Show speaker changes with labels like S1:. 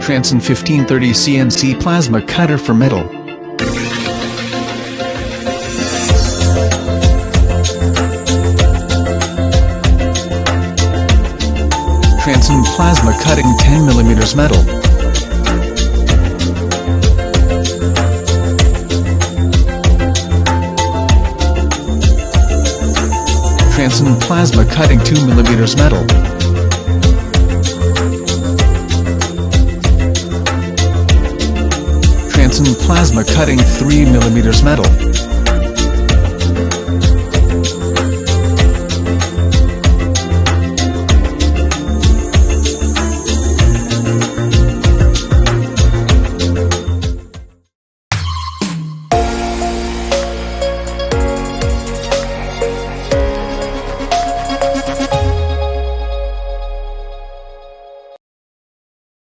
S1: Transon 1530 CNC Plasma Cutter for metal. Transon Plasma Cutting 10mm metal. Transon Plasma Cutting 2mm metal. Transon Plasma Cutting 3mm metal.